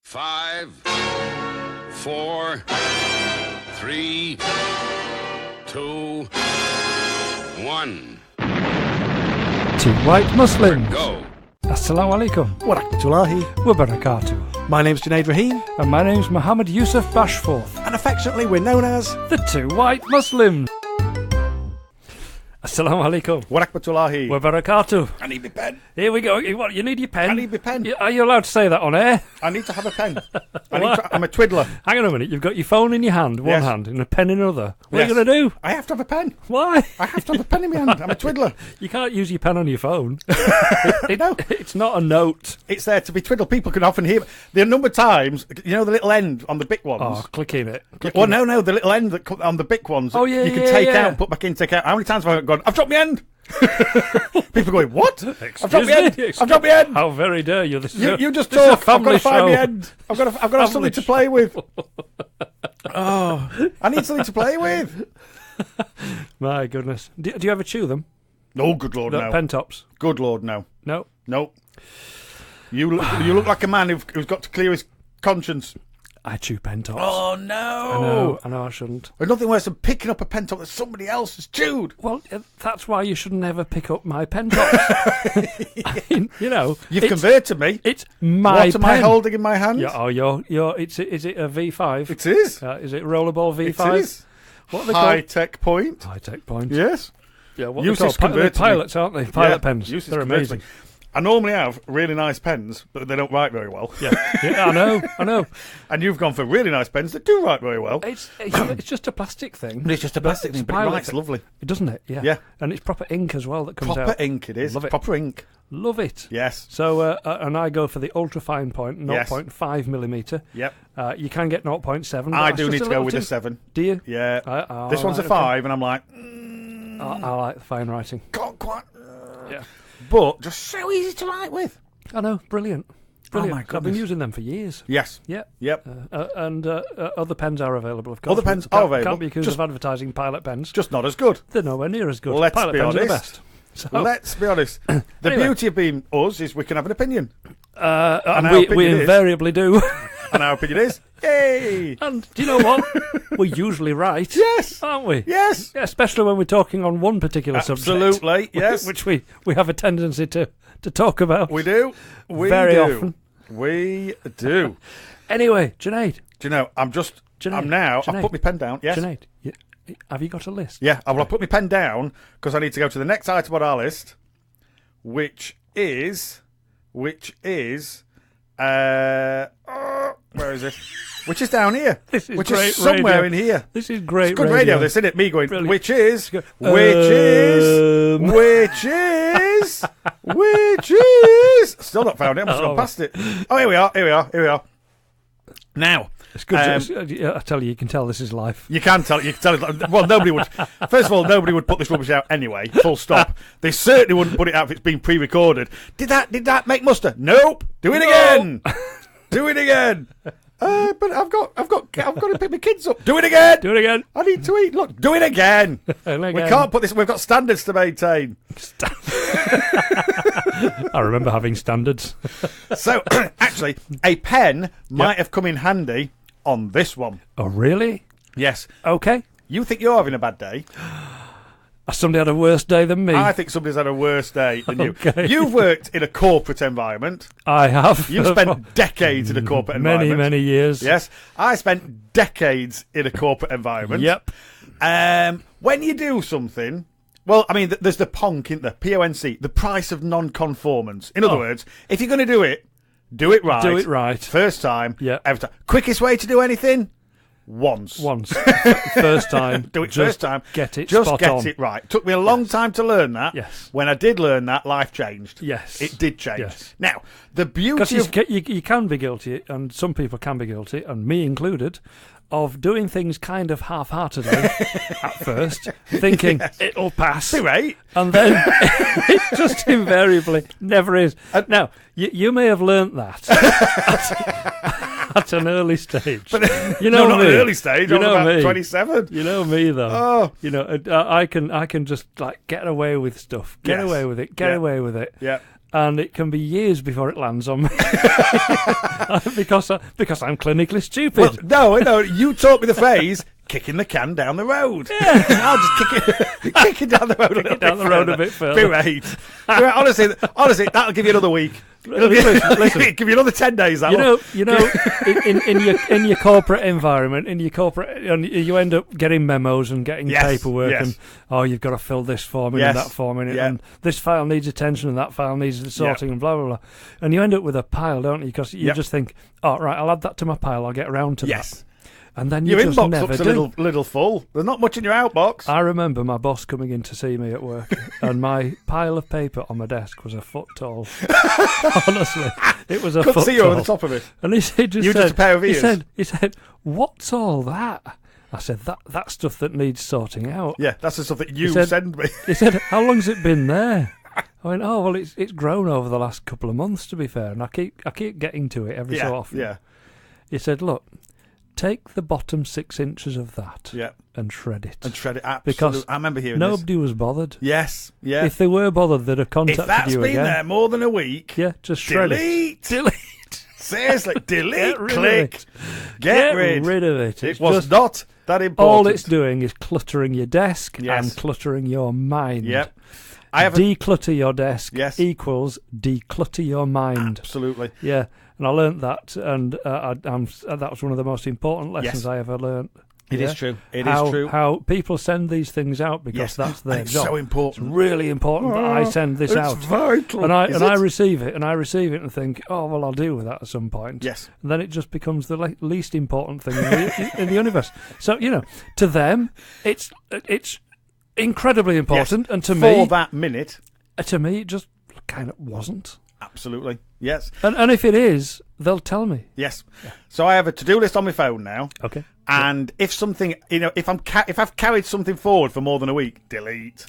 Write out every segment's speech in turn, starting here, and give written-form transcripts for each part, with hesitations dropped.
5, 4, 3, 2, 1. Two white Muslims. Go. Assalamu alaikum. Warahmatullahi. Wa barakatuh. My name's Junaid Rahim, And my name's Mohammed Yusuf Bashforth. and affectionately we're known as The Two White Muslims. Assalamu alaikum. Warahmatullahi. Wa barakatuh. I need my pen. Here we go. What, you need your pen? I need my pen. Are you allowed to say that on air? I need to have a pen. I'm a twiddler. Hang on a minute. You've got your phone in your hand, one Yes. hand, and a pen in another. What Yes. are you going to do? I have to have a pen. Why? I have to have a pen in my hand. I'm a twiddler. You can't use your pen on your phone. No, It's not a note. it's there to be twiddled. People can often hear the number of times, you know, the little end on the big ones. Oh, clicking it. Well, no, the little end that on the big ones. Oh, yeah, you can yeah, take yeah. out, put back in, take out. How many times have I gone? I've dropped my end. People going, what? I've Excuse dropped my end. me? I've dropped my end. How very dare you? This is You just this is a talk. I've got family to find show. my end. I've got to have Family something to show. play with. Oh, I need something to play with. My goodness. Do you ever chew them? No, good lord, The no. pen tops? Good lord, no. No. No. You look like a man who's got to clear his conscience. I chew pen tops. Oh no! I know I shouldn't. There's nothing worse than picking up a pen top that somebody else has chewed. Well, that's why you should never pick up my pen tops. I mean, you know, You've it's, converted me. it's my What am pen. I holding in my hand? Yeah, oh, is it a V5? It is. Is it rollerball V5? It is. What are they High called? Tech Point. High-tech point. Yes. Yeah, what Use are they is called? They're converted me. pilots, aren't they? Pilot Yeah, pens. use is They're converted amazing. me. I normally have really nice pens, but they don't write very well. Yeah, I know. And you've gone for really nice pens that do write very well. It's just a plastic thing. But it's just a plastic thing, but it pilot writes thing. lovely. Doesn't it? Yeah. Yeah. And it's proper ink as well that comes Proper out. ink it is. Love it. Proper ink. Love it. Yes. So, and I go for the ultra fine point, Yes. 0.5 millimetre. Yep. You can get 0.7. but I that's do just need a to go little with a too- 7. Do you? Yeah. This I one's a like 5, and I'm like, I like the fine writing. can't quite. Yeah. But just so easy to write with. I know, brilliant. Brilliant. my I've been goodness. using them for years. Yes. Yeah. Yep. And other pens are available, of course. Other pens Can't- are available. Can't be accused Just- of advertising pilot pens. Just not as good. They're nowhere near as good. Let's pilot be pens are the honest. best. So, Let's be honest. The Anyway. beauty of being us is we can have an opinion. and our we opinion is- invariably do. And our opinion is, yay! And do you know what? We're usually right. Yes. Aren't we? Yes. Yeah, especially when we're talking on one particular subject. Absolutely, yes. Which we have a tendency to talk about. We do. We Very do. often. We do. Anyway, Junaid. Do you know, I've put Junaid. my pen down. Yes. Junaid, have you got a list? Yeah, I've put my pen down because I need to go to the next item on our list, which is, where is it? Which is down here. This is which great is somewhere radio. in here. This is great It's good radio, this, isn't it? Me going, Brilliant. which is, Go, Still not found it. I must have Oh. gone past it. Oh, here we are. Now, It's good. I tell you, you can tell this is live. you can tell. Well, nobody would. First of all, nobody would put this rubbish out anyway. Full stop. They certainly wouldn't put it out if it's been pre-recorded. Did that make muster? Nope. Do it again. Do it again. But I've got to pick my kids up. Do it again. Do it again. I need to eat. Look, do it again. And We again. can't put this. We've got standards to maintain. I remember having standards. So, actually, a pen might have come in handy on this one. Oh, really? Yes. Okay. You think you're having a bad day? Somebody had a worse day than me. I think somebody's had a worse day than you. Okay. You've worked in a corporate environment. I have. You've spent decades in a corporate many, environment. many years. Yes. I spent decades in a corporate environment. Yep. When you do something, well, I mean, there's the PONC, isn't there? PONC, the price of non-conformance. In other words, if you're going to do it right. Do it right. First time. Yeah. Every time. Quickest way to do anything? Once. First time. Do it just first time. Get it Just spot get on. it right. Took me a long time to learn that. Yes. When I did learn that, life changed. Yes. It did change. Yes. Now, the Because beauty of... you can be guilty, and some people can be guilty, and me included, of doing things kind of half-heartedly at first, thinking it'll pass. Do right. And then it just invariably never is. Now, you may have learnt that at an early stage. But you know not me. an early stage. You I'm know about me. 27. You know me, though. Oh. You know, I can just like get away with stuff. Get Yes. away with it. Get Yeah. away with it. Yeah. and it can be years before it lands on me because I'm clinically stupid. Well, no, you taught me the phrase kicking the can down the road. Yeah. I'll just kick it down the road a bit further. Right. Honestly, that'll give you another week. Listen. Give you another 10 days. You know, in your corporate environment, you end up getting memos and getting paperwork, and you've got to fill this form in and that form in it, and this file needs attention and that file needs sorting and blah blah blah, and you end up with a pile, don't you? Because you just think, oh right, I'll add that to my pile. I'll get around to that. And then your just inbox never looks do. a little full. There's not much in your outbox. I remember my boss coming in to see me at work, and my pile of paper on my desk was a foot tall. Honestly, it was a foot tall. Couldn't see you over the top of it. And he said, just a pair of ears. He said, "What's all that?" I said, "That's stuff that needs sorting out." Yeah, that's the stuff that you send me. He said, "How long's it been there?" I went, "Oh well, it's grown over the last couple of months, to be fair, and I keep getting to it every so often." Yeah. He said, "Look, take the bottom 6 inches of that and shred it." Absolutely. Because I remember hearing this. Nobody was bothered. Yes, yeah. If they were bothered, they'd have contacted if that's you been again. there more than a week, just shred it. Delete. Seriously, delete, click. Get rid of it. It was not that important. All it's doing is cluttering your desk and cluttering your mind. Yep. Declutter your desk equals declutter your mind. Absolutely. Yeah. And I learnt that, and that was one of the most important lessons I ever learnt. It is true. It is true. How people send these things out because that's their it's job. So important. It's really important that I send this out. It's vital. And I receive it, and think, oh well, I'll deal with that at some point. Yes. And then it just becomes the least important thing in the universe. So to them, it's incredibly important, and to me, for that minute, to me, it just kind of wasn't. Absolutely. Yes. And if it is, they'll tell me. Yes. Yeah. So I have a to-do list on my phone now. Okay. And if something, if I've carried something forward for more than a week, delete.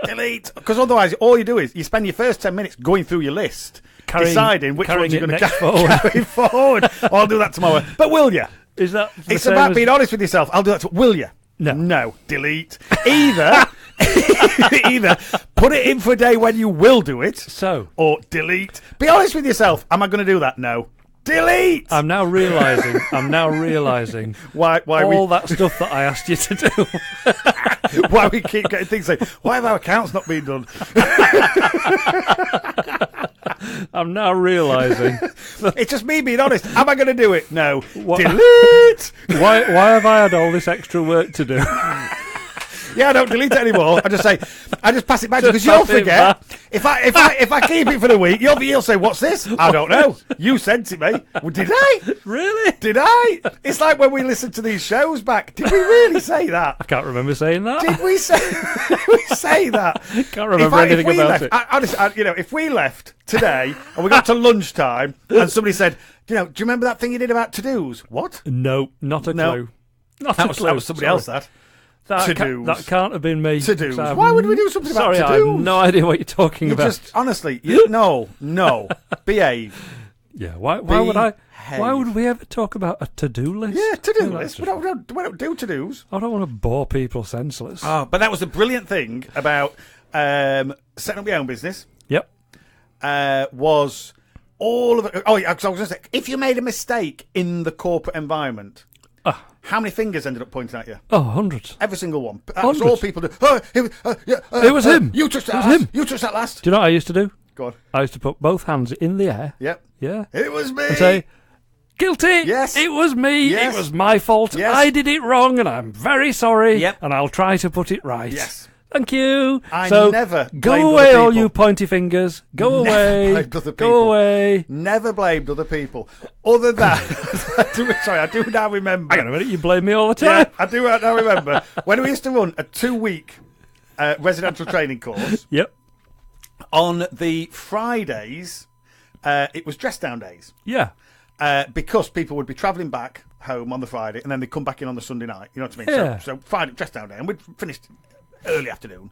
Because otherwise, all you do is you spend your first 10 minutes going through your list, deciding which ones you're going to carry forward. I'll do that tomorrow. But will you? Is that? It's about being honest with yourself. I'll do that. Will you? No. Delete. Either put it in for a day when you will do it. Or delete. Be honest with yourself. Am I going to do that? No. Delete. I'm now realising why all that stuff that I asked you to do. Why we keep getting things like, why have our accounts not been done? I'm now realising. It's just me being honest. Am I going to do it? No. Delete. Why have I had all this extra work to do? Yeah, I don't delete it anymore. I just pass it back because you'll forget. If I keep it for the week, you'll say, "What's this?" I don't know. You sent it me. Well, did I? Really? Did I? It's like when we listen to these shows back. Did we really say that? I can't remember saying that. Did we say that? Can't remember anything about it. Honestly, if we left today and we got to lunchtime and somebody said, do you remember that thing you did about to-dos? What? No, not a clue. Not a clue. That was somebody else. That can't have been me. To-dos. Why would we do something about to-dos? Sorry, I have no idea what you're talking about. Just honestly, no. Behave. Yeah. Why would we ever talk about a to-do list? Yeah, to-do list. We don't do to-dos. I don't want to bore people senseless. Oh, but that was the brilliant thing about setting up your own business. Yep. Was all of it. Oh, yeah. So I was going to say, if you made a mistake in the corporate environment. How many fingers ended up pointing at you? Oh, hundreds. Every single one. That's all people do. It was him. You touched that last. You touched that last. Do you know what I used to do? Go on. I used to put both hands in the air. Yep. Yeah. It was me. And say, guilty. Yes. It was me. Yes. It was my fault. Yes. I did it wrong and I'm very sorry. Yep. And I'll try to put it right. Yes. Thank you. I so never go blamed away, other all people. you pointy fingers. Go Never away. blamed other Go people. away. Never blamed other people. Other than that, I do now remember. Hang on a minute, you blame me all the Yeah, time. I do now remember when we used to run a 2-week residential training course. Yep. On the Fridays, it was dress down days. Yeah. Because people would be travelling back home on the Friday and then they'd come back in on the Sunday night. You know what I mean? Yeah. So Friday, dress down day. And we'd finished early afternoon.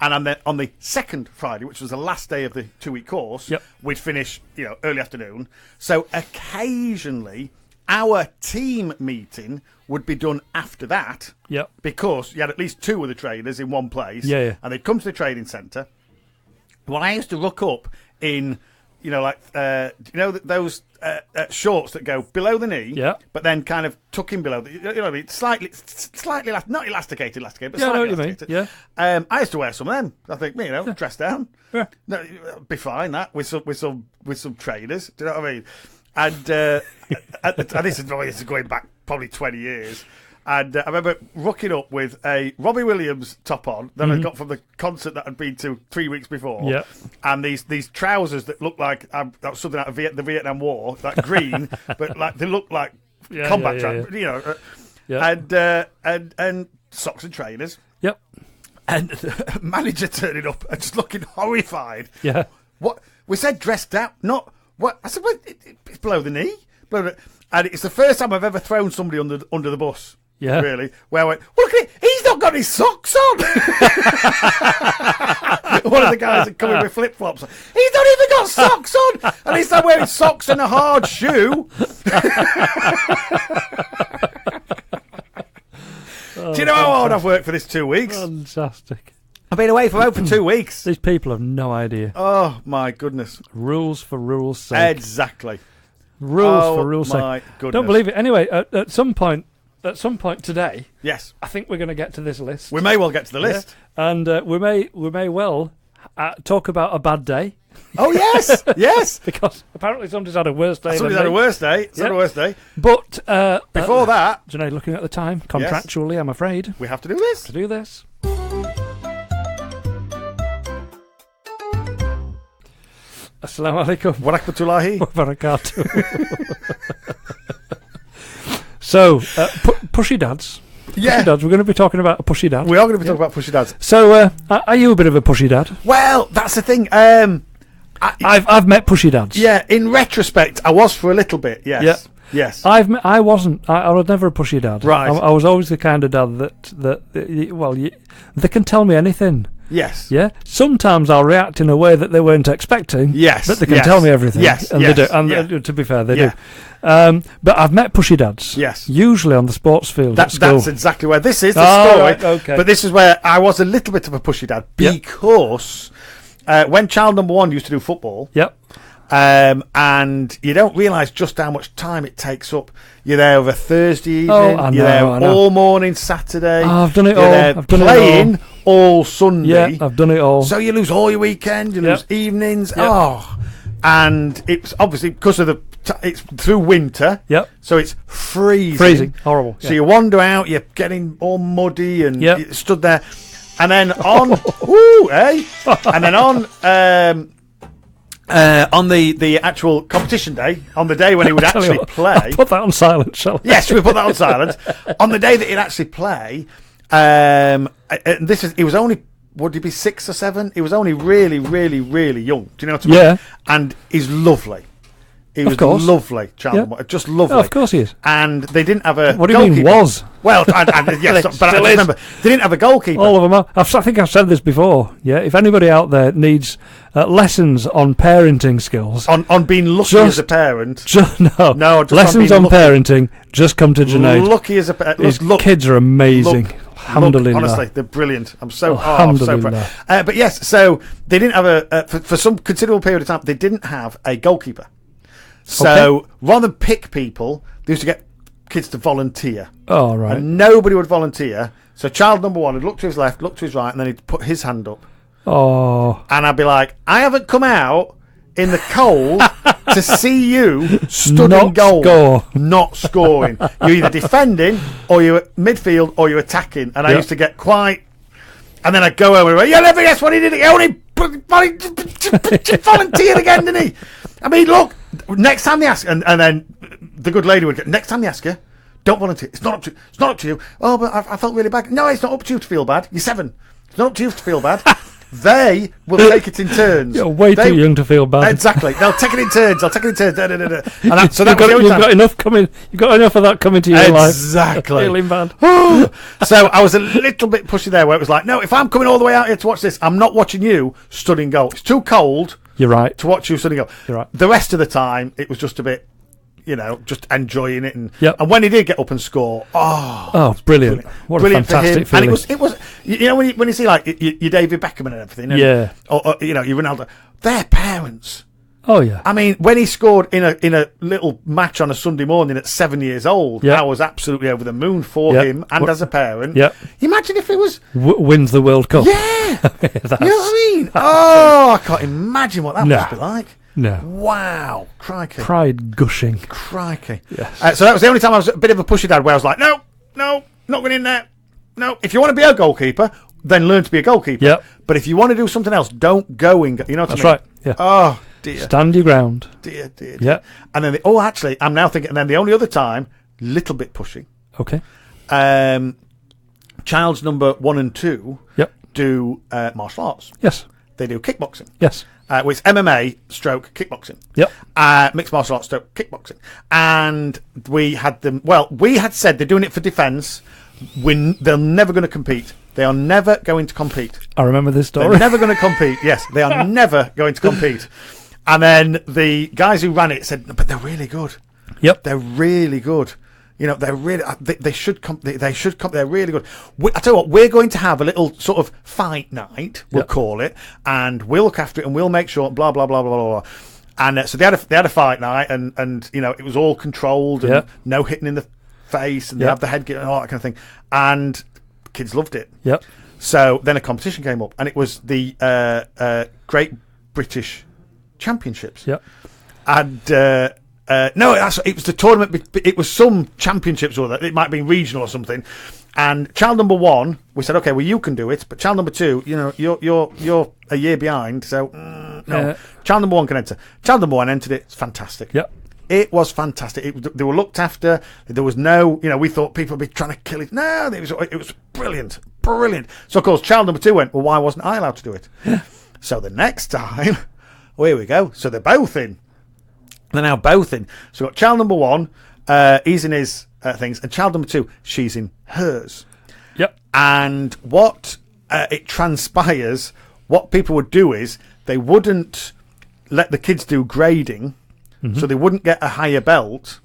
And on the second Friday, which was the last day of the 2-week course, we'd finish, early afternoon. So occasionally, our team meeting would be done after that. Yep. Because you had at least 2 of the trainers in one place. Yeah. And they'd come to the training centre. Well, I used to rock up in, those shorts that go below the knee, but then kind of tuck in below. What I mean? Slightly, not elasticated, but slightly elasticated. Yeah. I used to wear some of them. I think, dress down. Yeah. No, be fine that with some trainers. Do you know what I mean? And this is going back probably 20 years. And I remember rocking up with a Robbie Williams top on that I got from the concert that I'd been to 3 weeks before. Yeah. And these trousers that look like something out of the Vietnam War, like green, but like they look like combat trousers, and socks and trainers. Yep. And the manager turning up and just looking horrified. Yeah. What? We said dressed down, not what? I said, well, it's below the knee. And it's the first time I've ever thrown somebody under the bus. Yeah. Really? Where I went, well, look at it, he's not got his socks on. One of the guys that come in with flip-flops. He's not even got socks on. At least I'm wearing socks and a hard shoe. Do you know how hard I've worked for this 2 weeks? Fantastic. I've been away from home for 2 weeks. These people have no idea. Oh, my goodness. Rules for rules' sake. Exactly. Rules for rules' sake. My goodness. Don't believe it. Anyway, at some point today, yes, I think we're going to get to this list. We may well get to the list, and we may well talk about a bad day. Oh yes, yes, because apparently somebody's had a worse day. Somebody's had a worse day. It's had a worse day. But before that, Junaid, looking at the time, contractually, I'm afraid we have to do this. Assalamu alaikum wa rahmatullahi wa barakatuh. So, pushy dads. Yeah. Pushy dads. We're going to be talking about a pushy dad. We are going to be talking about pushy dads. So, are you a bit of a pushy dad? Well, that's the thing. I've met pushy dads. Yeah, in retrospect, I was for a little bit. Yes. Yeah. Yes. I wasn't. I was never a pushy dad. Right. I was always the kind of dad that they can tell me anything. Yes. Yeah. Sometimes I'll react in a way that they weren't expecting. Yes. But they can tell me everything. Yes. And they do. And to be fair, they do. But I've met pushy dads. Yes. Usually on the sports field. That's exactly where this is the story. Right, okay. But this is where I was a little bit of a pushy dad because when child number one used to do football. Yep. And you don't realise just how much time it takes up. You're there over Thursday evening. You're there all morning Saturday. Oh, I've done it all. I've done playing it all Sunday. Yeah, I've done it all. So you lose all your weekend. You lose evenings. Yep. And it's obviously because of it's through winter. Yep. So it's freezing. Freezing. Horrible. So you wander out. You're getting all muddy and you stood there, and then on and then on the actual competition day, on the day when he would actually play... I'll put that on silent, shall I? Yes, we put that on silent. On the day that he'd actually play, he was only, would he be 6 or 7? He was only really, really, really young. Do you know what I mean? Yeah. And he's lovely. He was lovely, Charlie. Just lovely. Oh, of course he is. And they didn't have a What do you goalkeeper. mean, was? Well, yes, but I remember, they didn't have a goalkeeper. All of them are. I think I've said this before. Yeah, if anybody out there needs lessons on parenting skills... On being lucky as a parent... No, lessons on parenting, just come to Junaid. Lucky as a parent. His kids are amazing. Alhamdulillah. Honestly, they're brilliant. I'm so proud. But yes, so they didn't have for some considerable period of time, they didn't have a goalkeeper. So rather than pick people, they used to get kids to volunteer. Oh, right. And nobody would volunteer. So child number one would look to his left, look to his right, and then he'd put his hand up. Oh. And I'd be like, I haven't come out in the cold to see you stood in goal, not scoring. You're either defending, or you're midfield, or you're attacking. And I used to get quite... And then I'd go home and go, you never guess what he did. He only volunteered again, didn't he? I mean, look, next time they ask, and then the good lady would get, next time they ask you, don't volunteer. It's not up to you. Oh, but I felt really bad. No, it's not up to you to feel bad. You're 7. It's not up to you to feel bad. They will take it in turns. You're way too young to feel bad. Exactly. They'll take it in turns. And so you've got enough coming. You've got enough of that coming to your life. Exactly. Feeling bad. So I was a little bit pushy there, where it was like, no, if I'm coming all the way out here to watch this, I'm not watching you stood in goal. It's too cold. You're right. To watch you stood in goal. You're right. The rest of the time, it was just a bit, just enjoying it. And when he did get up and score, brilliant! What a fantastic feeling! And it was when you see like your David Beckham and everything, or your Ronaldo, their parents. Oh yeah! I mean, when he scored in a little match on a Sunday morning at 7 years old, I was absolutely over the moon for him and as a parent. Yeah. Imagine if it was wins the World Cup. Yeah. You know what I mean? I can't imagine what that must be like. No. Wow. Crikey. Pride gushing. Crikey. Yes. So that was the only time I was a bit of a pushy dad, where I was like, no, not going in there. No. If you want to be a goalkeeper, then learn to be a goalkeeper. Yep. But if you want to do something else, don't go and you know what I mean? That's right. Yeah. Oh, dear. Stand your ground. Dear. Yeah. And then, actually, I'm now thinking, and then the only other time, little bit pushing. Okay. Child's number 1 and 2 do martial arts. Yes. They do kickboxing. Yes. Which is MMA stroke kickboxing. Yep. Mixed martial arts stroke kickboxing. And we had them, we had said they're doing it for defence. They're never going to compete. They are never going to compete. I remember this story. They're never going to compete. Yes, they are never going to compete. And then the guys who ran it said, but they're really good. Yep. They're really good. They're really. They should come. They should come. They're really good. I tell you what, we're going to have a little sort of fight night. We'll call it, and we'll look after it, and we'll make sure. Blah blah blah blah blah. And so they had a fight night, and it was all controlled and no hitting in the face, and they have the headgear and all that kind of thing. And kids loved it. Yep. So then a competition came up, and it was the Great British Championships. Yep. And no, it was the tournament. It was some championships or that. It might have been regional or something. And child number 1, we said, okay, well you can do it, but child number 2, you're a year behind, so no. Child number 1 can enter. Child number 1 entered it. It's fantastic. Yep. It was fantastic. They were looked after. There was no, we thought people would be trying to kill it. No, it was brilliant. So of course, child number 2 went, well, why wasn't I allowed to do it? So the next time, here we go. So they're both in. They're now both in. So we've got child number 1, he's in his things, and child number 2, she's in hers. Yep. And what it transpires, what people would do is they wouldn't let the kids do grading, so they wouldn't get a higher belt.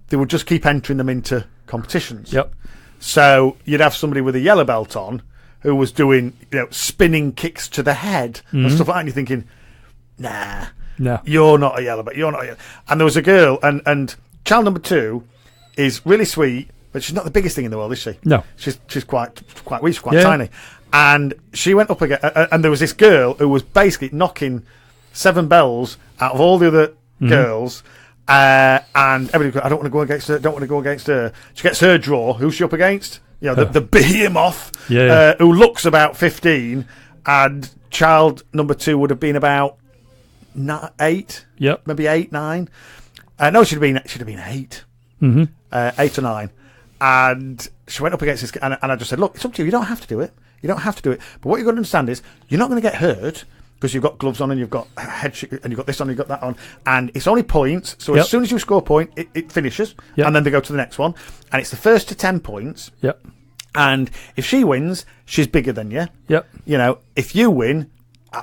They would just keep entering them into competitions. Yep. So you'd have somebody with a yellow belt on who was doing, spinning kicks to the head and stuff like that, and you're thinking, nah. No, you're not a yellow belt. You're not a yellow. And there was a girl, and child number 2 is really sweet, but she's not the biggest thing in the world, is she? No, she's quite weak, she's quite tiny. And she went up again, and there was this girl who was basically knocking 7 bells out of all the other girls. And everybody goes, I don't want to go against her. Don't want to go against her. She gets her draw. Who's she up against? The behemoth, who looks about 15, and child number 2 would have been about 8, maybe 8, 9. No, she'd have been 8, 8 or 9. And she went up against this, and I just said, look, it's up to you. You don't have to do it. But what you've got to understand is you're not going to get hurt because you've got gloves on and you've got a head and you've got this on, and you've got that on, and it's only points. So as soon as you score a point, it finishes, and then they go to the next one, and it's the first to 10 points. Yep. And if she wins, she's bigger than you. Yep. If you win,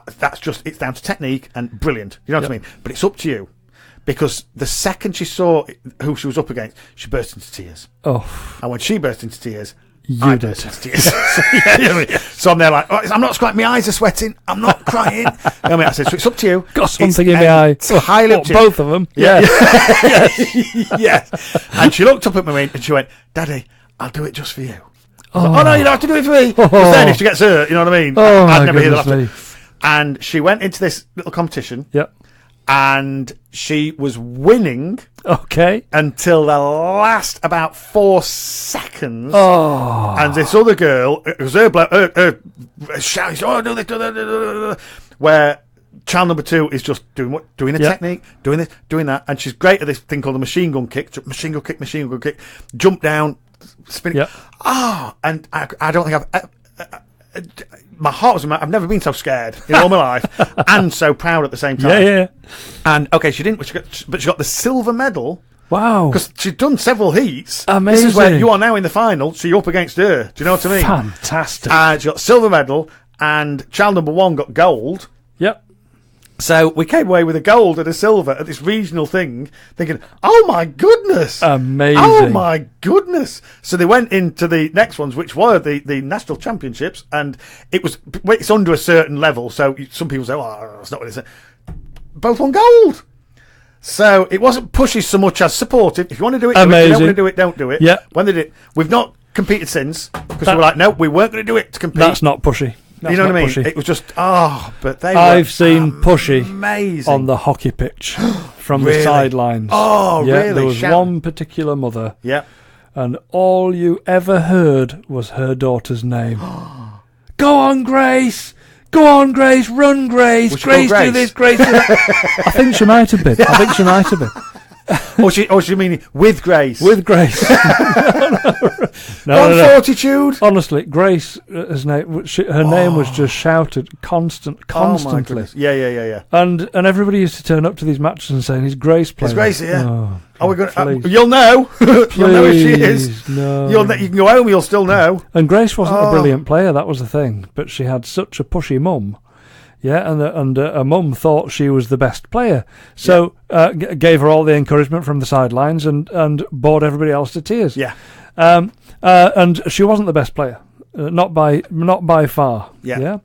it's down to technique and brilliant. You know what I mean? But it's up to you. Because the second she saw who she was up against, she burst into tears. Oh. And when she burst into tears, I burst into tears. So I'm there like, I'm not crying. My eyes are sweating. I'm not crying. I said, so it's up to you. Got something in my eye. It's highly up to you. Both of them. Yeah. Yes. And she looked up at me and she went, Daddy, I'll do it just for you. Like, no, you don't have to do it for me. Because then if she gets hurt, you know what I mean? I'd never hear that after. And she went into this little competition. Yep. And she was winning. Okay. Until the last about 4 seconds. Oh. And this other girl, it was her shouting, oh, do this, where child number 2 is just doing a technique, doing this, doing that. And she's great at this thing called the machine gun kick, jump down, spin. Yep. And I don't think my heart was. I've never been so scared in all my life, and so proud at the same time. Yeah. And okay, she didn't, but she got the silver medal. Wow! Because she'd done several heats. Amazing. This is where you are now in the final, so you're up against her. Do you know what I mean? Fantastic. And she got silver medal, and child number 1 got gold. Yep. So we came away with a gold and a silver at this regional thing, thinking, "Oh my goodness, amazing! Oh my goodness!" So they went into the next ones, which were the national championships, and it's under a certain level. So some people say, "Oh, that's not what it is." Both won gold. So it wasn't pushy so much as supportive. If you want to do it, do it. If you don't want to do it, don't do it. Yeah. When they did, we've not competed since because we were like, no, we weren't going to do it to compete. That's not pushy. That's you know what I mean? Pushy. It was just but I've seen pushy amazing on the hockey pitch from really? the sidelines. Oh, yeah, really? There was one particular mother. Yeah. And all you ever heard was her daughter's name. Go on, Grace! Go on, Grace! Run, Grace! Grace, do this, Grace do that. I think she might have been. Or she meaning with Grace? With Grace. No. Fortitude. Honestly, Grace, her name was just shouted constantly. Oh yeah. And everybody used to turn up to these matches and saying, "Is Grace playing?" Is Grace, yeah. Oh, we're going. You'll know. You'll know if she is. No. You can go home. You'll still know. And Grace wasn't a brilliant player. That was the thing. But she had such a pushy mum. Yeah, and her mum thought she was the best player, so gave her all the encouragement from the sidelines and bored everybody else to tears. Yeah, and she wasn't the best player, not by far. Yeah.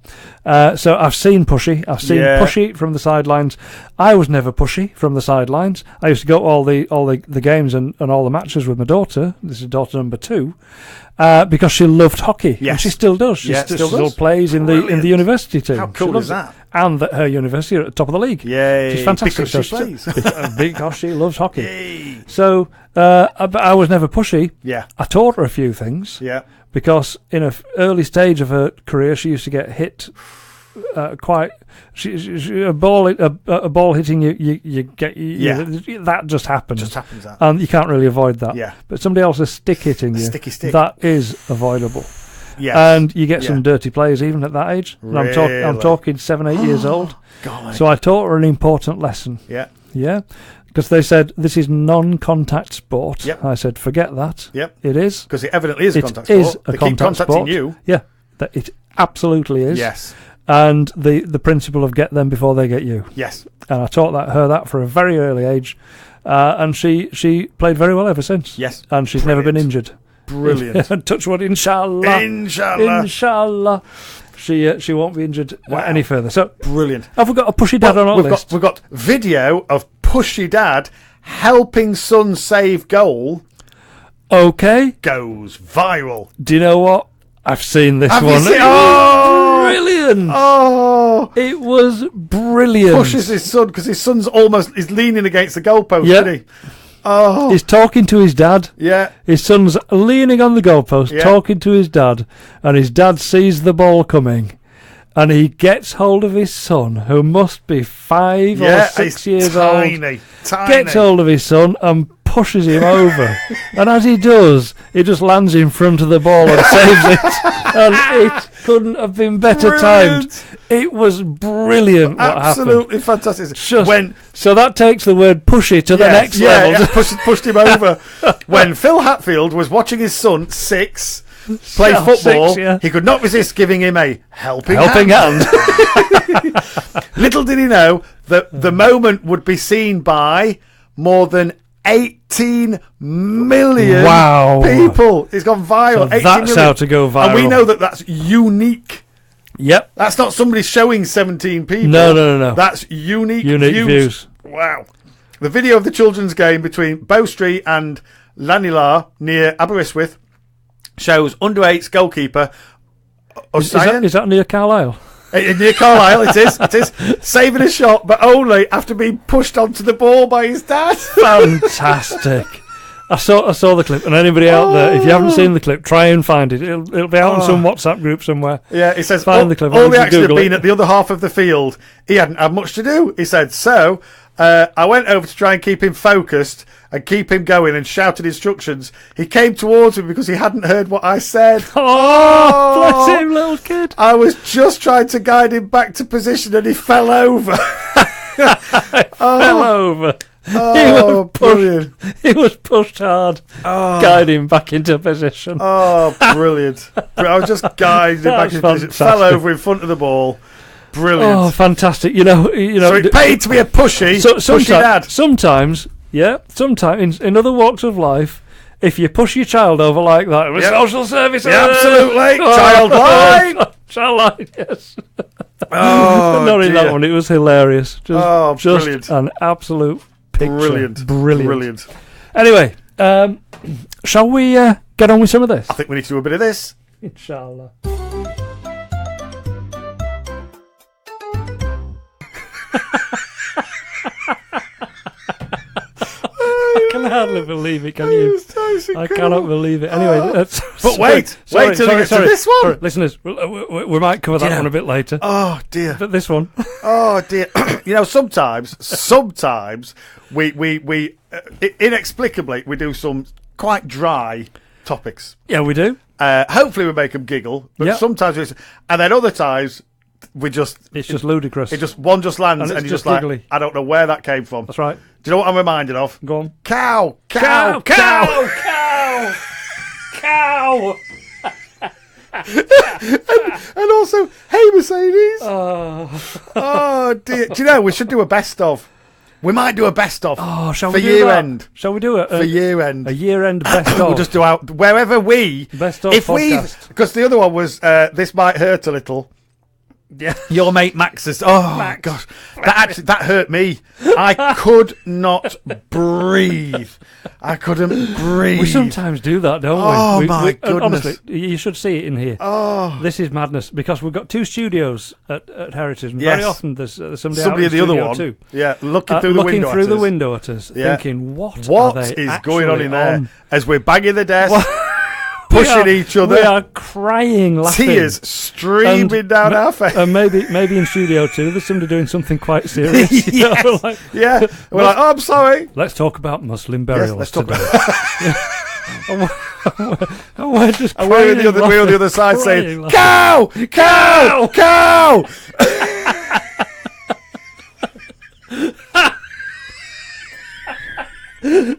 So I've seen pushy. Pushy from the sidelines. I was never pushy from the sidelines. I used to go to all the games and all the matches with my daughter. This is daughter number 2. Because she loved hockey, and she still does. She still plays in the university team. How cool is that? And that her university are at the top of the league. Yeah, she's fantastic. Because she plays. Because she loves hockey. Yay. So, but I was never pushy. Yeah, I taught her a few things. Yeah, because in an early stage of her career, she used to get hit. Quite a ball hitting you get that just happens. Just happens that. And you can't really avoid that. Yeah. But somebody else's stick hitting you, sticky stick, that is avoidable. Yes. And you get some dirty players even at that age. Really? I'm talking 7-8 years old. God. So I taught her an important lesson. Yeah. Because they said this is non-contact sport. Yep. I said forget that. Yep. It is. Because it evidently is a contact sport. It sport. is a they contact keep contacting sport. you. Yeah. It absolutely is. Yes. And the principle of get them before they get you. Yes. And I taught her that for a very early age, and she played very well ever since. Yes. And she's never been injured. Brilliant. Touch wood, inshallah. Inshallah. She won't be injured any further. So brilliant. Have we got a pushy dad on our list? We've got video of pushy dad helping son save goal. Okay. Goes viral. Do you know what? I've seen this one. You seen brilliant. Oh, it was brilliant. Pushes his son because his son's is leaning against the goalpost, isn't he? Oh, he's talking to his dad. Yeah, his son's leaning on the goalpost, talking to his dad, and his dad sees the ball coming, and he gets hold of his son, who must be 5 or 6 years tiny. old. Gets hold of his son and pushes him over, and as he does, he just lands in front of the ball and saves it. And it couldn't have been better timed. It was brilliant. What absolutely happened. Fantastic. So that takes the word pushy to the next level. Yeah, pushed him over. When Phil Hatfield was watching his son 6 play football, 6, he could not resist giving him a helping hand. Little did he know that the moment would be seen by more than 18 million people. It's gone viral. So that's how to go viral. And we know that that's unique. Yep. That's not somebody showing 17 people. No. That's unique views. Wow. The video of the children's game between Bow Street and Llanillar near Aberystwyth shows under-8s goalkeeper Is that near Carlisle? Near Carlisle, it is. Saving a shot, but only after being pushed onto the ball by his dad. Fantastic. I saw the clip, and anybody out there, if you haven't seen the clip, try and find it. It'll be out on some WhatsApp group somewhere. Yeah, it says find the clip. All the action had been at the other half of the field. He hadn't had much to do. He said, so I went over to try and keep him focused and keep him going and shouted instructions. He came towards me because he hadn't heard what I said. Oh, bless him, little kid. I was just trying to guide him back to position and he fell over. Fell over. Oh, brilliant. He was pushed hard. Guide him back into position. Oh, brilliant. I was just guiding him back into position. Fell over in front of the ball. Brilliant. Oh, fantastic! You know. So it paid to be a pushy dad. Sometimes, in other walks of life, if you push your child over like that, with social services, absolutely, child line. Child line, yes. Oh, not in that one. It was hilarious. Just brilliant. An absolute picture. Brilliant. Anyway, shall we get on with some of this? I think we need to do a bit of this. Inshallah. I can hardly believe it, can you? I cannot believe it. Anyway, but wait till we get to this one. Sorry, listeners, we might cover that one a bit later. Oh dear. But this one. Oh dear. Sometimes we inexplicably we do some quite dry topics. Yeah, we do. Hopefully we make them giggle, but sometimes and then other times it's just ludicrous. One just lands and you're just like, giggly. I don't know where that came from. That's right. Do you know what I'm reminded of? Go on. Cow. and also, hey Mercedes. Oh dear. Do you know we should do a best of? We might do a best of. Oh, shall we do year that? end? Shall we do it for year end? A year end best of. We'll just do out wherever we best of podcast. Because the other one was this might hurt a little. Yeah, your mate Max's. Oh my gosh, that hurt me. I could not breathe. I couldn't breathe. We sometimes do that, don't we? Oh my goodness! Honestly, you should see it in here. Oh, this is madness because we've got two studios at Heritage, and very often there's somebody in the other one too. Yeah, looking through the window at us, thinking, what is going on in there? As we're banging the desk. Pushing each other. We are crying, laughing. Tears streaming down our face. And maybe in Studio 2 there's somebody doing something quite serious. Yes. We're like, oh, I'm sorry. Let's talk about Muslim burials let's talk today. And we're on the other side saying, cow!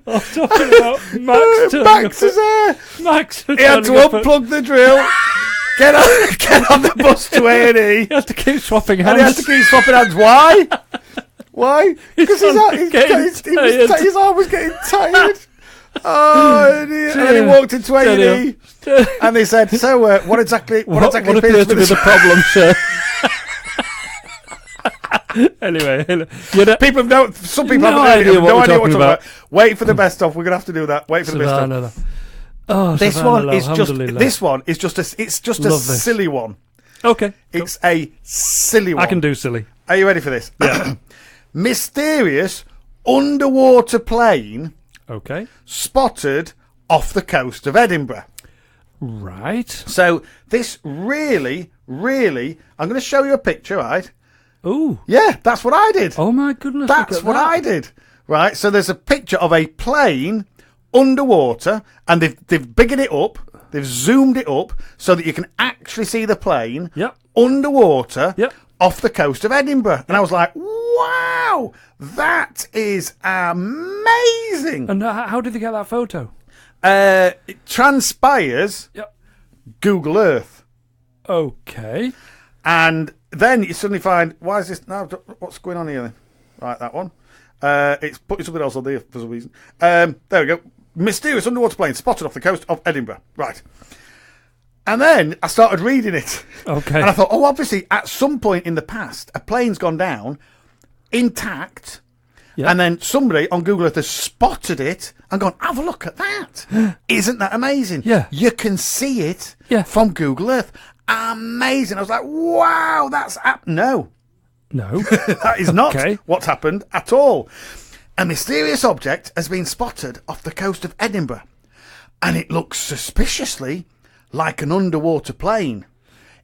I'm talking about Max's hair. Max, he had to unplug the drill, get on the bus to A&E. He had to keep swapping hands. And he had to keep swapping hands. Why? Because his arm was getting tired. Oh, and he walked into A&E, and they said, "So, what exactly appears to be the problem, sir?" Anyway, people have some people no have idea no idea what we're talking about. Wait for the best of. We're gonna have to do that. Wait for the best of. Oh, this one is just a silly one. Okay, it's a silly one. I can do silly. Are you ready for this? Yeah. Mysterious underwater plane. Okay. Spotted off the coast of Edinburgh. Right. So this really, I'm going to show you a picture, right? Ooh. Yeah, that's what I did. Oh my goodness. That's what I did. Right, so there's a picture of a plane underwater, and they've biggered it up, they've zoomed it up so that you can actually see the plane underwater off the coast of Edinburgh. And I was like, wow, that is amazing. And how did they get that photo? It transpires Google Earth. Okay. And then you suddenly find, why is this? No, what's going on here then? Right, that one. It's putting something else on there for some reason. There we go. Mysterious underwater plane spotted off the coast of Edinburgh. Right. And then I started reading it. Okay. And I thought, obviously, at some point in the past, a plane's gone down intact. Yeah. And then somebody on Google Earth has spotted it and gone, have a look at that. Isn't that amazing? Yeah. You can see it from Google Earth. Amazing. I was like, wow, that's... No. That is not what's happened at all. A mysterious object has been spotted off the coast of Edinburgh, and it looks suspiciously like an underwater plane.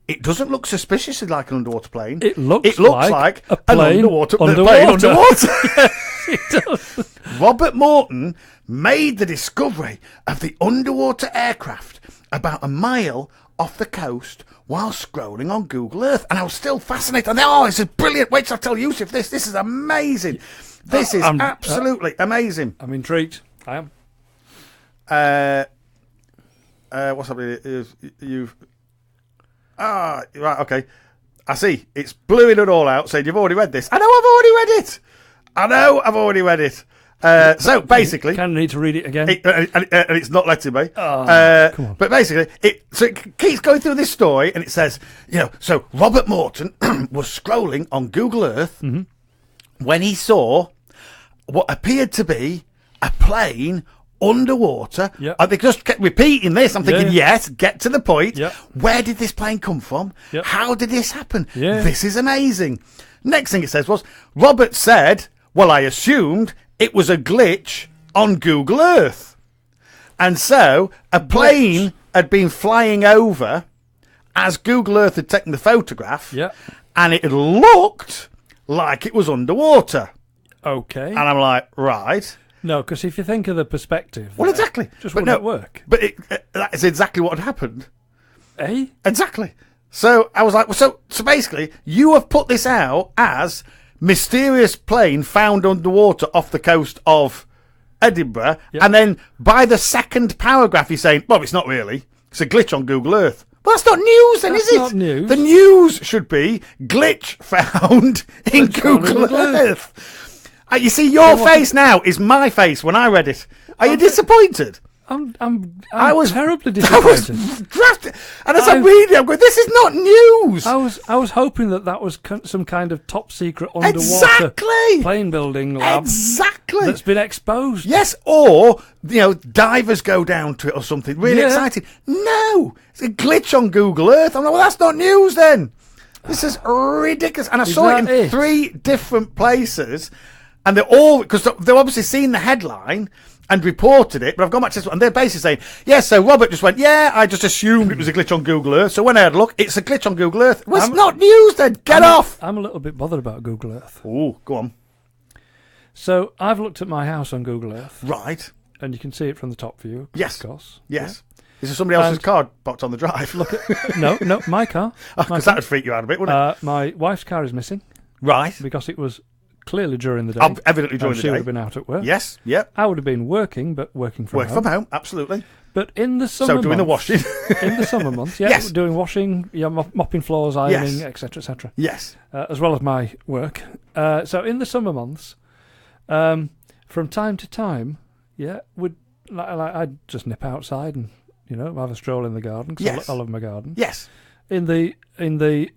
It doesn't look suspiciously like an underwater plane. It looks like a plane an underwater. Yes, it does. Robert Morton made the discovery of the underwater aircraft about a mile off the coast while scrolling on Google Earth, and I was still fascinated. And this is brilliant. Wait till I tell Yusuf this. This is amazing. This is absolutely amazing. I'm intrigued. I am. What's happening? Right, okay. I see. It's bluing it all out, saying you've already read this. I know I've already read it. So basically, kind of need to read it again, and it's not letting me. Come on. But basically, it keeps going through this story, and it says, so Robert Morton was scrolling on Google Earth when he saw what appeared to be a plane underwater. Yep. And they just kept repeating this. I'm thinking, yes, get to the point. Yep. Where did this plane come from? Yep. How did this happen? Yeah. This is amazing. Next thing it says was, Robert said, well, I assumed it was a glitch on Google Earth. And so a plane had been flying over as Google Earth had taken the photograph. Yeah. And it looked like it was underwater. Okay. And I'm like, right. No, because if you think of the perspective... Well, exactly. Just wouldn't work. But that is exactly what had happened. Eh? Exactly. So I was like, well, so basically, you have put this out as mysterious plane found underwater off the coast of Edinburgh, and then by the second paragraph you're saying, well, it's not really. It's a glitch on Google Earth. Well, that's not news then, is it? Not news. The news should be glitch found in Google Earth. You see, your face now is my face when I read it. Are you disappointed? I was terribly disappointed. I was drafted, and as I'm reading, I'm going, "This is not news." I was hoping that was some kind of top secret underwater plane building lab. Exactly. That's been exposed. Yes, or divers go down to it or something. Really exciting. No, it's a glitch on Google Earth. I'm like, well, that's not news then. This is ridiculous. And I saw it in 3 different places, and they're all because they've obviously seen the headline and reported it, but I've gone back to this one, and they're basically saying, yes, so Robert just went, I just assumed it was a glitch on Google Earth, so when I had a look, it's a glitch on Google Earth. Well, it's not news then, get off! I'm a little bit bothered about Google Earth. Oh, go on. So, I've looked at my house on Google Earth. Right. And you can see it from the top view, yes. of course. Yes. Yeah. Is there somebody else's car parked on the drive? Look at No, my car. Because that would freak you out a bit, wouldn't it? My wife's car is missing. Right. Because it was clearly during the day. Evidently during the day. She would have been out at work. Yes, yep. I would have been working, but working from home. Working from home, absolutely. But in the summer doing the washing. In the summer months, yes. Doing washing, mopping floors, ironing, etc., etc. Yes. As well as my work. So in the summer months, from time to time, I'd just nip outside and, have a stroll in the garden, because I love my garden. Yes. In the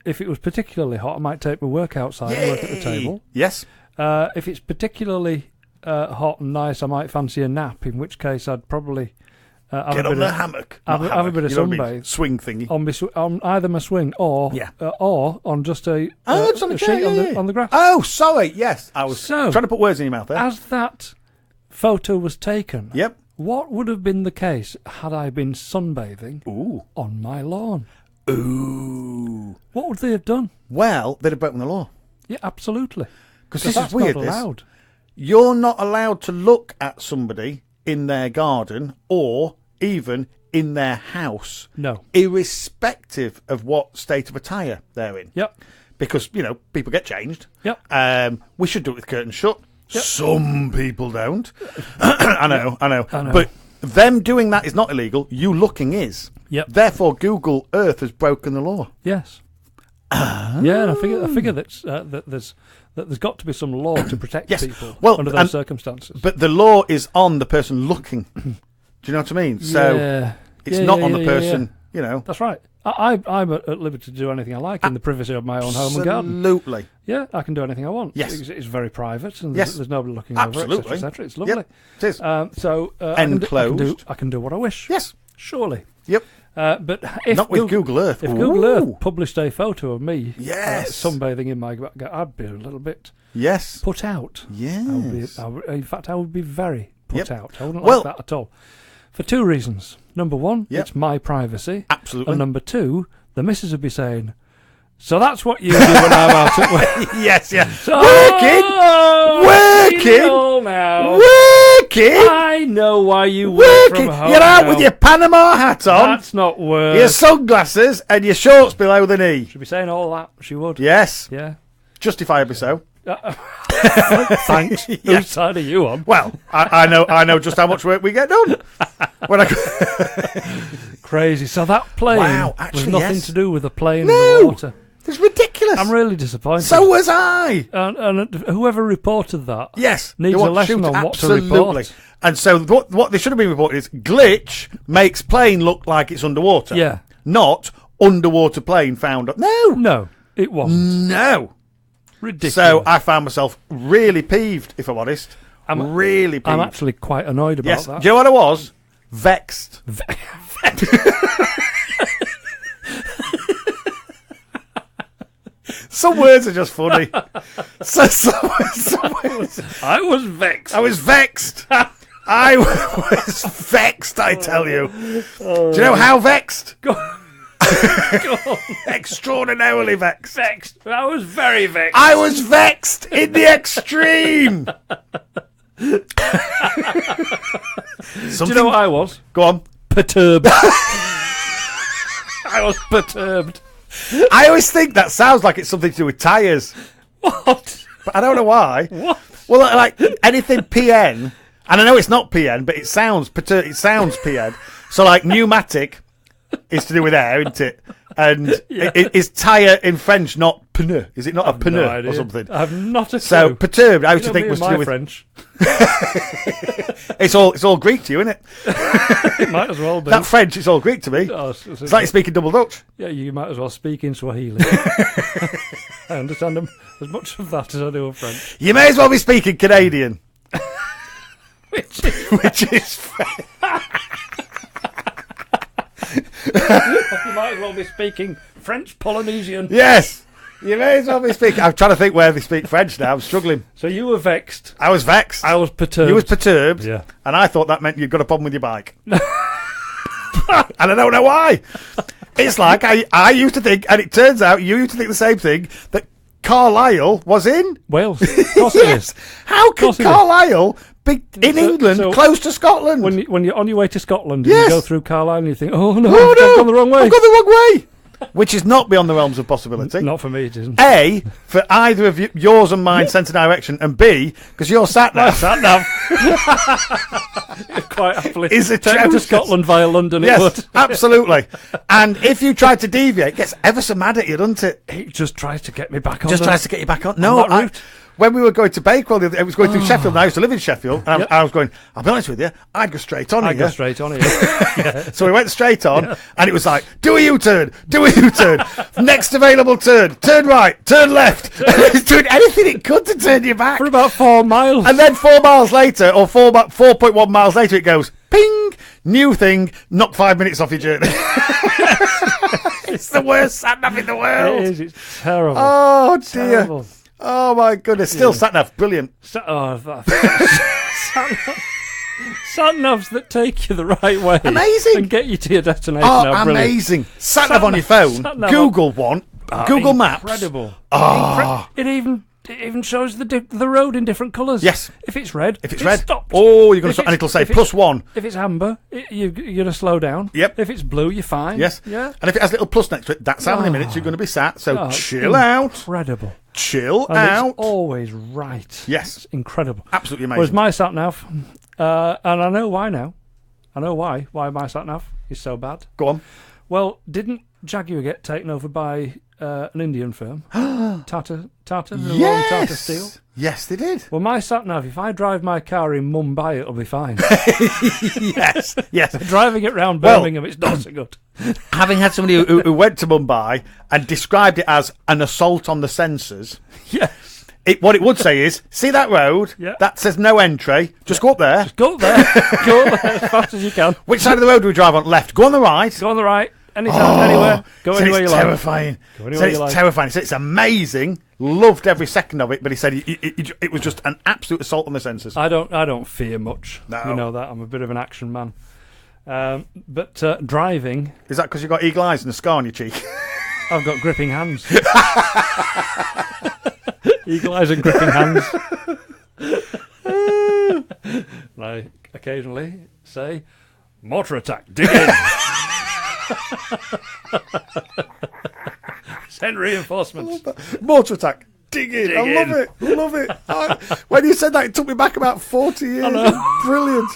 if it was particularly hot, I might take my work outside and work at the table. Yes. If it's particularly hot and nice, I might fancy a nap. In which case, I'd probably get on the hammock. Have a bit of sunbathe, swing thingy on either my swing or on just a sheet on the grass. Oh, sorry. Yes, I was trying to put words in your mouth there. As that photo was taken, yep. What would have been the case had I been sunbathing on my lawn? Ooh. What would they have done? Well, they'd have broken the law. Yeah, absolutely. Because this is weird. Not allowed. You're not allowed to look at somebody in their garden or even in their house. No. Irrespective of what state of attire they're in. Yep. Because, people get changed. Yep. We should do it with curtains shut. Yep. Some people don't. I know. But them doing that is not illegal. You looking is. Yep. Therefore, Google Earth has broken the law. Yes. Yeah, and I figure that there's got to be some law to protect people under those circumstances. But the law is on the person looking. Do you know what I mean? So it's not on the person. That's right. I'm at liberty to do anything I like in the privacy of my own home and garden. Absolutely. Yeah, I can do anything I want. Yes. It's very private and there's nobody looking over it, etc. It's lovely. Yep, it is. Enclosed. I can do what I wish. Yes. Surely. Yep. But if not with Google Earth. If Google Earth published a photo of me sunbathing in my garden, I'd be a little bit put out. Yes. In fact, I would be very put out. I wouldn't like that at all. For 2 reasons. Number 1, it's my privacy. Absolutely. And number 2, the missus would be saying, so that's what you do when I'm out at work. Yes, yeah. So, working. I know why you work from home. You're out with your Panama hat on. That's not work. Your sunglasses and your shorts below the knee. She'd be saying all that. She would. Yes. Yeah. Justifiably so. Thanks. Whose side are you on? Well, I know just how much work we get done. When Crazy. So that plane was nothing to do with the plane in the water. It's ridiculous. ridiculous. I'm really disappointed. So was I. And whoever reported that, yes, needs a lesson on what to report. And so what they should have been reported is glitch makes plane look like it's underwater. Yeah. Not underwater plane found. No, it wasn't. No. Ridiculous. So I found myself really peeved, if I'm honest. I'm really peeved. I'm actually quite annoyed about that. Do you know what I was? Vexed. Some words are just funny. I was vexed. I was vexed. I was vexed, I tell you. Do you know how vexed? Go on. Extraordinarily vexed. Vexed. I was very vexed. I was vexed in the extreme. Do you know what I was? Go on. Perturbed. I was perturbed. I always think that sounds like it's something to do with tyres. What? But I don't know why. What? Well, like anything PN, and I know it's not PN, but it sounds PN. So like pneumatic is to do with air, isn't it? And is tyre in French not pneu? Is it not a pneu or something? I have not a clue. So perturbed, I used to think was to do with French. It's all Greek to you, isn't it? It might as well be. That French, it's all Greek to me. Oh, it's like you're speaking double Dutch. Yeah, you might as well speak in Swahili. I understand as much of that as I do of French. You may as well be speaking Canadian. Which is you might as well be speaking French Polynesian. Yes, you may as well be speaking. I'm trying to think where they speak French now. I'm struggling. So you were vexed. I was vexed. I was perturbed. You was perturbed. Yeah. And I thought that meant you'd got a problem with your bike. And I don't know why. It's like I used to think, and it turns out you used to think the same thing, that Carlisle was in Wales. Of course it is. How can Carlisle be in England, close to Scotland? When you're on your way to Scotland and you go through Carlisle and you think, oh no, I've gone the wrong way. I've gone the wrong way. Which is not beyond the realms of possibility. Not for me, it isn't. A, for either of yours and mine sense of direction, and B, because your sat-nav. Quite happily. Is it take me to Scotland via London? Yes, it would. Absolutely. And if you tried to deviate, it gets ever so mad at you, doesn't it? It just tries to get me back on. Tries to get you back on. No, when we were going to Bakewell, it was going through Sheffield, and I used to live in Sheffield, and I was going, I'll be honest with you, I'd go straight on here. Yeah. So we went straight on, and it was like, do a U-turn, next available turn right, turn left. It's doing anything it could to turn you back. For about 4 miles. And then 4 miles later, or 4.1 miles later, it goes, ping, new thing, knock 5 minutes off your journey. It's the worst sat-nav in the world. It is, it's terrible. Oh, dear. Terrible. Oh my goodness! Still sat-nav, brilliant. Sat-navs that take you the right way, amazing, and get you to your destination. Oh, amazing! Sat-nav on your phone. Google one. Google Maps. Incredible. Oh. It even shows the road in different colours. Yes. If it's red, it's red. Stopped. Oh, you're going to stop, and it'll say +1. If it's amber, you're going to slow down. Yep. If it's blue, you're fine. Yes. Yeah. And if it has a little plus next to it, that's how many minutes you're going to be sat. So chill out. Incredible. Chill and out. It's always right. Yes. It's incredible. Absolutely amazing. Whereas my sat-nav, and I know why now. I know why my sat-nav is so bad. Go on. Well, didn't Jaguar get taken over by an Indian firm? Tata, yes. Tata Steel. Yes, they did. Well, my sat-nav, if I drive my car in Mumbai, it'll be fine. yes. Driving it round Birmingham, it's not so good. Having had somebody who went to Mumbai and described it as an assault on the sensors. Yes. What it would say is, see that road? Yeah. That says no entry. Just go up there. Just go up there. Go up there as fast as you can. Which side of the road do we drive on? Left. Go on the right. Go on the right. Anytime, anywhere. Go anywhere you like. Terrifying. Go anywhere you like. Terrifying. He said it's amazing. Loved every second of it, but he said it was just an absolute assault on the sensors. I don't fear much. No. You know that. I'm a bit of an action man. But driving... Is that because you've got eagle eyes and a scar on your cheek? I've got gripping hands. Eagle eyes and gripping hands. And I occasionally say, mortar attack, dig in. Send reinforcements. Mortar attack, Digging. I love it. When you said that, it took me back about 40 years. It's brilliant.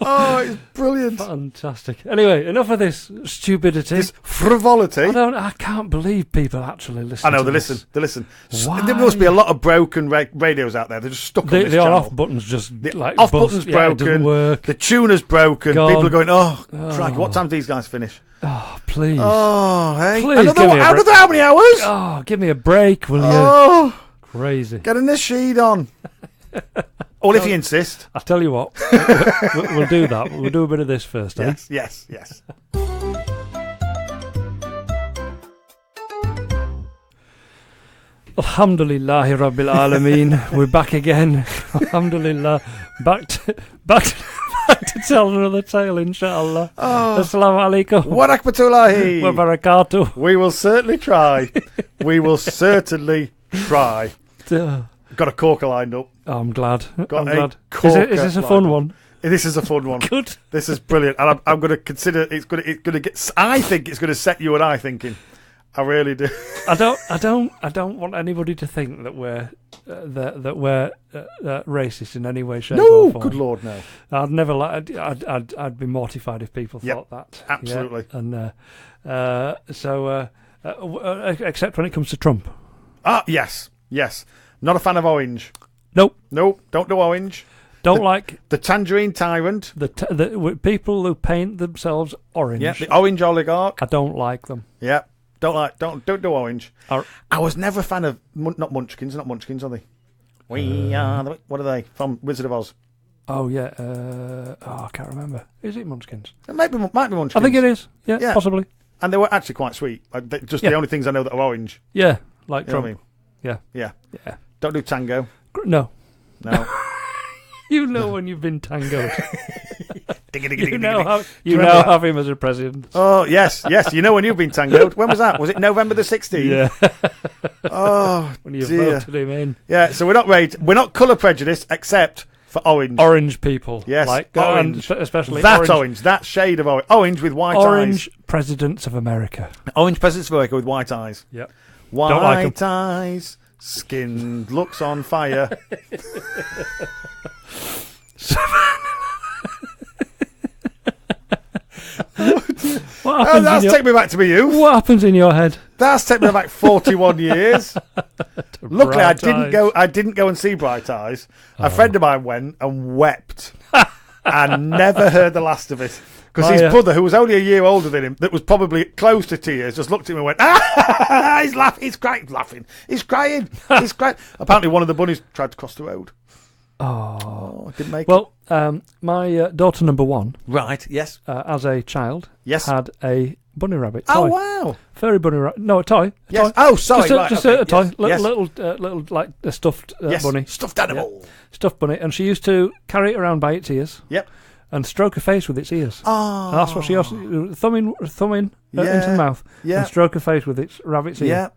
Oh, it's brilliant. Fantastic. Anyway, enough of this stupidity. This frivolity. I can't believe people actually listen. I know, they listen. Why? There must be a lot of broken radios out there. They're just stuck on this channel. The on-off button's just off button's broken. It doesn't work. The tuner's broken. People are going, crikey, what time do these guys finish? Oh, please. Oh, hey. Please, how many hours? Oh, give me a break, will you? Oh. Crazy. Get a nasheed on. Or if you insist. I'll tell you what. We'll do that. We'll do a bit of this first, eh? Yes. Alhamdulillahi Rabbil Alameen. We're back again. Alhamdulillah. Back to tell another tale, inshallah. Assalamu alaikum. Wa rahmatullahi. Wa barakatuh. We will certainly try. Got a corker lined up. Oh, I'm glad. Is this a fun one? This is a fun one. Good. This is brilliant, and I'm going to consider it's going to get. I think it's going to set you and I thinking. I really do. I don't want anybody to think that we're racist in any way, shape, or form. Good Lord, no. I'd never. I'd be mortified if people thought that. Absolutely. Yeah. And except when it comes to Trump. Yes. Not a fan of orange. Nope. Don't do orange. Don't like the tangerine tyrant. The people who paint themselves orange. Yeah, the orange oligarch. I don't like them. Yeah. Don't do orange. I was never a fan of not Munchkins, are they? What are they from Wizard of Oz? Oh yeah. I can't remember. Is it Munchkins? It might be Munchkins. I think it is. Yeah, possibly. And they were actually quite sweet. The only things I know that are orange. Yeah, like you know Trump. What I mean? Yeah. Don't do tango. No. You know when you've been tangoed. You now have him as a president. Oh, yes. You know when you've been tangoed. When was that? Was it November the 16th? Yeah. Oh, when you voted him in. Yeah, so we're not colour prejudiced except for orange. Orange people. Yes, like orange. Especially that orange. That shade of orange. Orange with white eyes. Orange presidents of America. Orange presidents of America with white eyes. Yep. White eyes. Skin looks on fire. That's taken me back to my youth. What happens in your head? That's taken me back 41 years. Luckily, I didn't go and see Bright Eyes. A friend of mine went and wept, and never heard the last of it. Because his brother, who was only a year older than him, that was probably close to tears, just looked at him and went, he's laughing, he's crying. Apparently, one of the bunnies tried to cross the road. Oh, didn't make it. My daughter number one, right? Yes, as a child, had a bunny rabbit toy. Oh wow, furry bunny rabbit. No, a toy. Yes. Oh, sorry. Just a toy. Little like a stuffed bunny. Stuffed animal. Yeah. Stuffed bunny, and she used to carry it around by its ears. Yep. And stroke her face with its ears. Oh. And that's what she also thumb in into the mouth. Yeah. And stroke her face with its rabbit's ear. Yeah.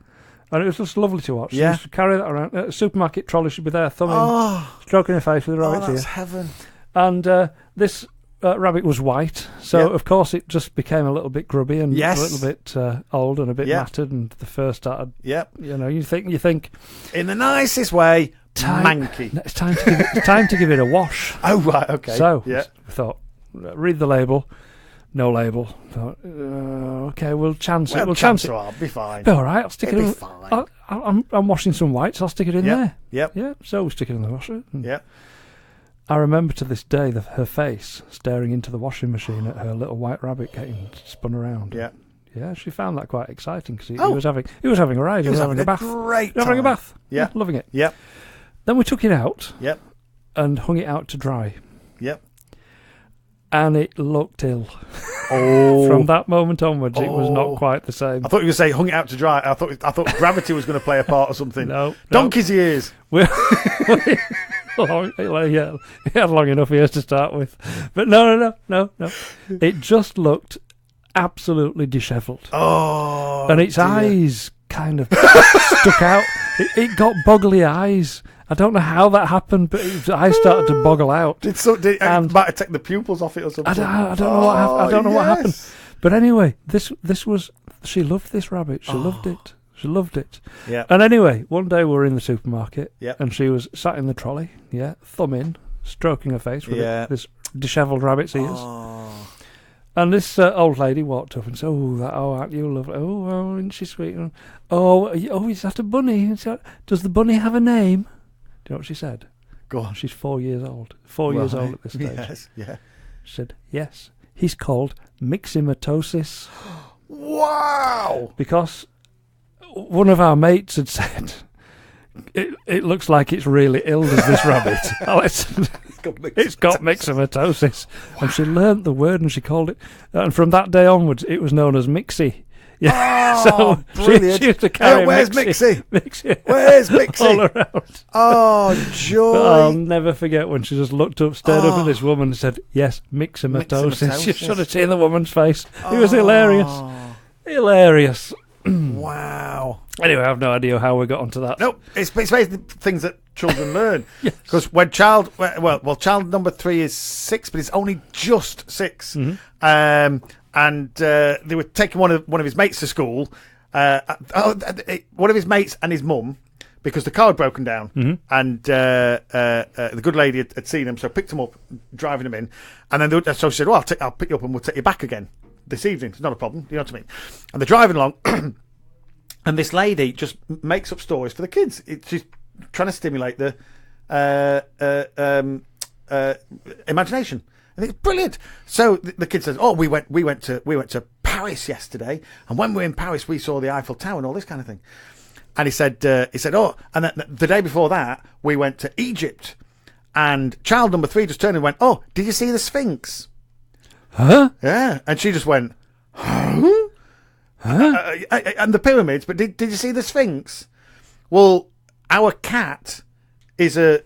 And it was just lovely to watch. She Yeah. used to carry that around. A supermarket trolley should be there, thumbing, stroking her face with the rabbit's ear. That's heaven. And this rabbit was white, so of course it just became a little bit grubby and a little bit old and a bit matted, and the fur started. Yep. You think in the nicest way. Manky. It's time to give it a wash. Oh right, okay. So we thought, read the label. No label. Thought, okay, we'll chance it. We'll chance it. I'll be fine. Be all right. I'll stick it in. Fine. I'm washing some whites. I'll stick it in there. Yep. Yeah. So we stick it in the washer. Yep. I remember to this day her face staring into the washing machine at her little white rabbit getting spun around. Yeah. Yeah, she found that quite exciting because he was having a ride. He was having a bath. Great. Having a bath. Yeah. Loving it. Yep. Then we took it out. Yep. And hung it out to dry. Yep. And it looked ill. Oh. From that moment onwards, it was not quite the same. I thought you were going to say hung it out to dry. I thought gravity was going to play a part or something. No. Donkey's ears. He had long enough ears to start with. But no. It just looked absolutely dishevelled. Oh. And its eyes kind of stuck out. It got boggly eyes. I don't know how that happened, but its eyes started to boggle out. Did might have taken the pupils off it or something? I don't know what happened. I don't know what happened. But anyway, this was. She loved this rabbit. She loved it. She loved it. Yeah. And anyway, one day we were in the supermarket, Yep. and she was sat in the trolley, thumb in, stroking her face with this dishevelled rabbit's ears. Oh. And this old lady walked up and said, aren't you lovely? Oh, isn't she sweet? Is that a bunny? Does the bunny have a name? Do you know what she said? Go on. She's 4 years old. 4 years old at this stage. Yes, yeah. She said, yes, he's called myxomatosis. Wow! Because one of our mates had said, it looks like it's really ill, does this rabbit? It's got myxomatosis. And she learnt the word and she called it, and from that day onwards, it was known as Mixie. Yeah, so brilliant. She used to carry where's Mixie? Where's Mixie? All around. Oh, joy. But I'll never forget when she just looked up, stared up at this woman and said, yes, myxomatosis. You should have seen the woman's face. It was hilarious. Hilarious. Wow. Anyway, I have no idea how we got onto that. No, it's basically things that children learn. Because when child number 3 is 6, but it's only just 6. Mm-hmm. And they were taking one of his mates to school. One of his mates and his mum, because the car had broken down, mm-hmm. and the good lady had seen him, so picked him up, driving him in, and then so she said, "Well, I'll pick you up and we'll take you back again this evening. It's not a problem." You know what I mean? And they're driving along, and this lady just makes up stories for the kids. She's trying to stimulate the imagination. And it's brilliant. So the kid says, "Oh, we went to Paris yesterday, and when we were in Paris, we saw the Eiffel Tower and all this kind of thing." And he said, "Oh, and the day before that, we went to Egypt, and child number 3 just turned and went, 'Oh, did you see the Sphinx?' Huh? Yeah, and she just went, 'Huh?' And the pyramids, but did you see the Sphinx? Well, our cat is a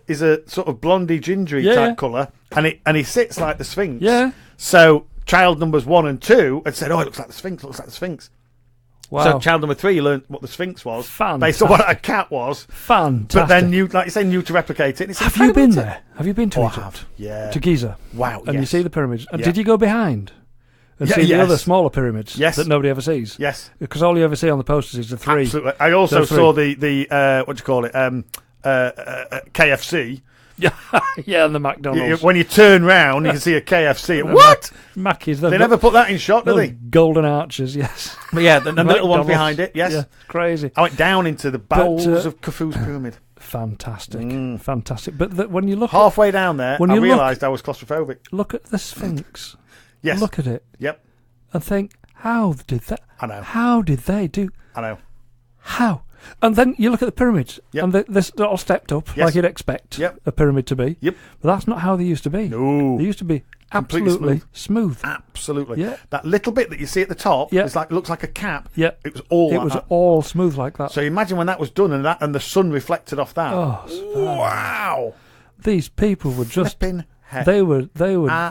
sort of blondie gingery type colour, and he sits like the Sphinx. Yeah. So child numbers 1 and 2 had said, 'Oh, it looks like the Sphinx. Looks like the Sphinx.' Wow. So child number 3 learned what the Sphinx was, Fantastic. based on what a cat was. Fantastic. But then knew to replicate it. Have you been there? Have you been to Egypt? I have. Yeah. To Giza? Wow. And you see the pyramids. And did you go behind? And see the yes. other smaller pyramids that nobody ever sees? Yes. Because all you ever see on the posters is the 3. Absolutely. I also saw the what do you call it? KFC. Yeah, and the McDonald's. When you turn round, you can see a KFC. What? Mackey's. They never put that in shot, do they? Golden arches, yes. But yeah, the little one behind it, yes. Yeah, crazy. I went down into the bowels of Khufu's pyramid. Fantastic. Fantastic. But when you look halfway down there, I realised I was claustrophobic. Look at the Sphinx. Yes. Look at it. Yep. And think, how did that? I know. How did they do? I know. How? And then you look at the pyramids, and they're all stepped up, like you'd expect a pyramid to be. Yep. But that's not how they used to be. No. They used to be absolutely smooth. Absolutely. Yeah. That little bit that you see at the top looks like a cap. Yeah. It was all all smooth like that. So imagine when that was done and the sun reflected off that. Oh, wow. These people were just they were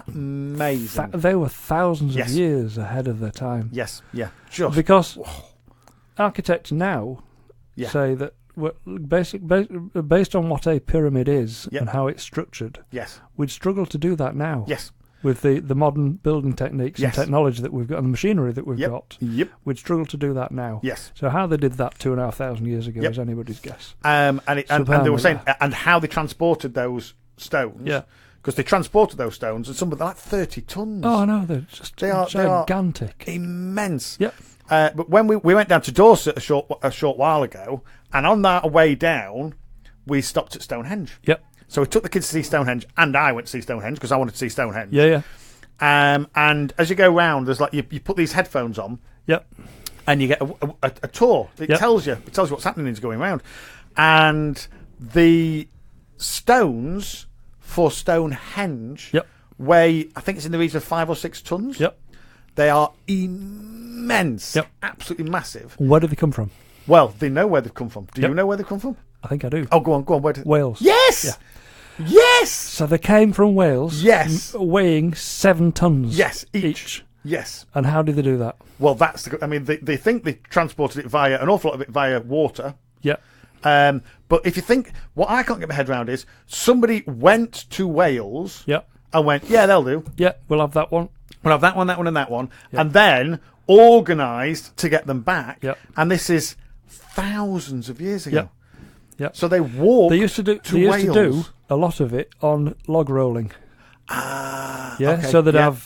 amazing. They were thousands of years ahead of their time. Yes. Yeah. Because architects now say that based on what a pyramid is and how it's structured, we'd struggle to do that now. Yes. With the modern building techniques and technology that we've got and the machinery that we've got, we'd struggle to do that now. Yes. So how they did that 2,500 years ago is anybody's guess. And they were saying, and how they transported those stones. Yeah. Because they transported those stones, and some of them are like 30 tons. Oh, no, they're just gigantic. They are immense. Yep. But when we went down to Dorset a short while ago, and on that way down, we stopped at Stonehenge. Yep. So we took the kids to see Stonehenge, and I went to see Stonehenge because I wanted to see Stonehenge. Yeah. And as you go round, there's like you put these headphones on. Yep. And you get a tour. It tells you what's happening as going around, and the stones for Stonehenge weigh, I think it's in the region of 5 or 6 tons. Yep. They are immense. Yep. Absolutely massive. Where do they come from? Well, they know where they've come from. Do you know where they've come from? I think I do. Oh, go on. Wales. Yes! Yeah. Yes! So they came from Wales. Yes. Weighing 7 tons. Yes, each. Yes. And how did they do that? Well, they think they transported it via, an awful lot of it via water. Yeah. But if you think, what I can't get my head around is, somebody went to Wales and went, they'll do. Yeah, we'll have that one. We'll have that one, and that one. Yep. And then organised to get them back. Yep. And this is thousands of years ago. Yep. So they walked. They used to do a lot of it on log rolling. Okay. So they'd have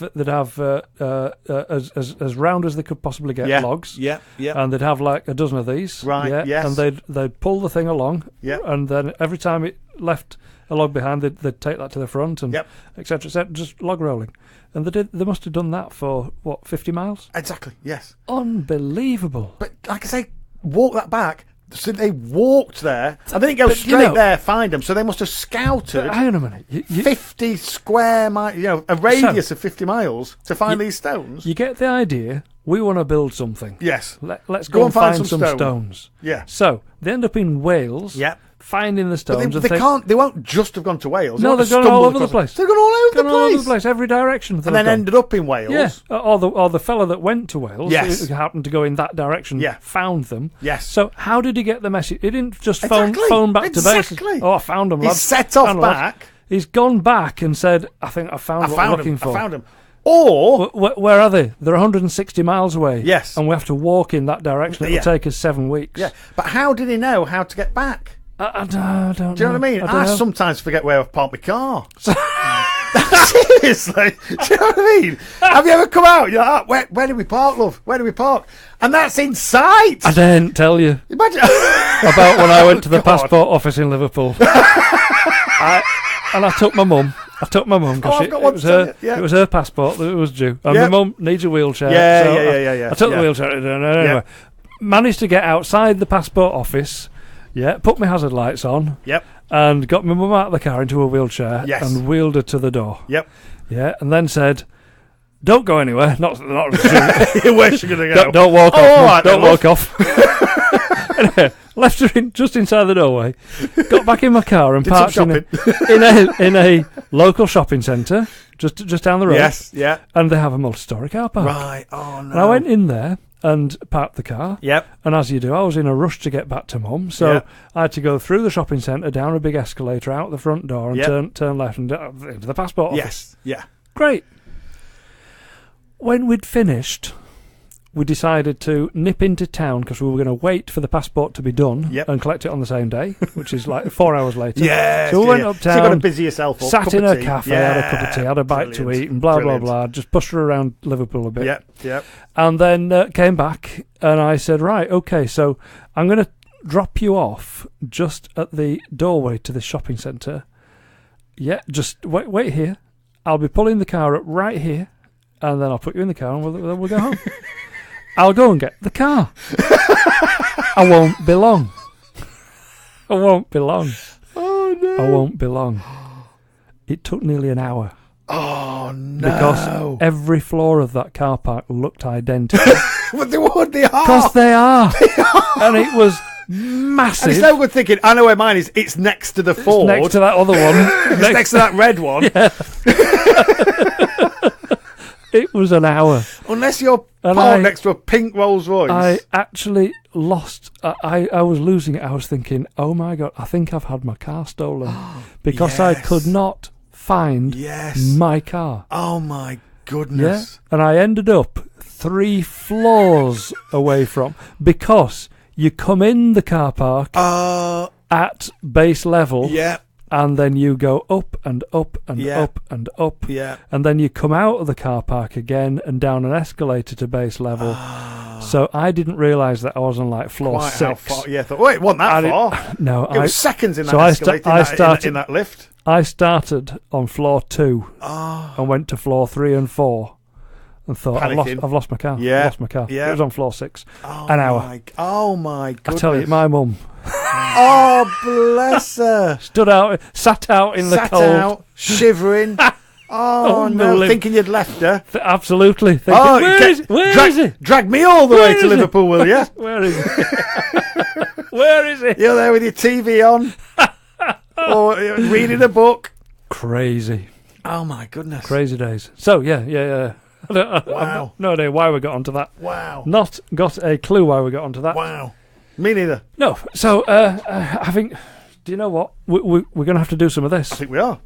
as round as they could possibly get logs. And they'd have like a dozen of these. Right. Yes. And they'd pull the thing along. Yeah. And then every time it left a log behind, they'd take that to the front and etc. Just log rolling. And they must have done that for 50 miles. Exactly. Yes. Unbelievable. But like I say, walk that back. So they walked there, and they didn't go straight there, find them. So they must have scouted. Hang on a minute, 50 square miles, a radius of 50 miles to find these stones. You get the idea. We want to build something. Yes. Let's go and find some stones. Yeah. So they end up in Wales. Yeah. Finding the stones. But they won't just have gone to Wales. No, they've gone all over the place. They've gone all over the place, every direction. And then ended up in Wales. Yeah, or the fella that went to Wales, who happened to go in that direction, found them. Yes. So how did he get the message? He didn't just phone back to base. Oh, I found them. He set off back. He's gone back and said, I think I found what I'm looking for. I found them. Or where are they? They're 160 miles away. Yes. And we have to walk in that direction. It'll take us 7 weeks. Yeah. But how did he know how to get back? I don't know. Do you know what I mean? I sometimes forget where I've parked my car. Seriously. Do you know what I mean? Have you ever come out? You're like, where do we park, love? Where do we park? And that's in sight. I didn't tell you. Imagine about when I went to the passport office in Liverpool. I took my mum. Because it was her passport that was due. And my mum needs a wheelchair. Yeah. I took the wheelchair. Anyway, managed to get outside the passport office. Yeah, put my hazard lights on. Yep. And got my mum out of the car into a wheelchair. Yes. And wheeled her to the door. Yep. Yeah, and then said, "Don't go anywhere. Not where's she gonna go? Don't walk off. Right, don't walk off." Anyway, left her just inside the doorway. Got back in my car and parked in a local shopping centre just down the road. Yes. Yeah. And they have a multi-storey car park. Right. Oh no. And I went in there and parked the car. Yep. And as you do, I was in a rush to get back to Mum, so I had to go through the shopping centre, down a big escalator, out the front door, and turn left and into the passport office. Yes. Yeah. Great. When we'd finished, we decided to nip into town because we were going to wait for the passport to be done and collect it on the same day, which is like 4 hours later. So we went uptown. So you got to busy yourself up. Sat in a cafe, had a cup of tea, had a bite to eat, and blah, blah, blah. Just pushed her around Liverpool a bit. Yep. And then came back, and I said, right, okay, so I'm going to drop you off just at the doorway to this shopping centre. Yeah, just wait here. I'll be pulling the car up right here, and then I'll put you in the car, and we'll go home. I'll go and get the car. I won't be long. I won't be long. Oh, no. I won't be long. It took nearly an hour. Oh, no. Because every floor of that car park looked identical. But they are. Because they are. And it was massive. And it's no good thinking, I know where mine is. It's next to the Ford. It's next to that other one. It's next to that red one. Yeah. It was an hour. Unless you're parked next to a pink Rolls Royce. I actually lost. I was losing it. I was thinking, oh my God, I think I've had my car stolen. Because I could not find my car. Oh my goodness. Yeah? And I ended up 3 floors away from. Because you come in the car park at base level. Yeah. And then you go up and up and up and up. Yeah. And then you come out of the car park again and down an escalator to base level. So I didn't realise that I was on like floor 6. How far? Yeah, I thought, it wasn't that far. No. It was seconds in that escalator, in that lift. I started on floor 2 and went to floor 3 and 4. And thought, I've lost my car. Yeah. I've lost my car. Yeah. It was on floor 6. An hour. Oh my goodness. I tell you, my mum. Oh, bless her. Sat out in the cold. Sat out, shivering. Oh, no. Thinking you'd left her. Absolutely. Thinking, where is it? Drag me all the way to Liverpool, will you? Where is it? Where is it? You're there with your TV on. Or reading a book. Crazy. Oh, my goodness. Crazy days. So, yeah. Wow. No idea why we got onto that. Wow. Not got a clue why we got onto that. Wow. Me neither. No. So, I think, do you know what? We're going to have to do some of this. I think we are.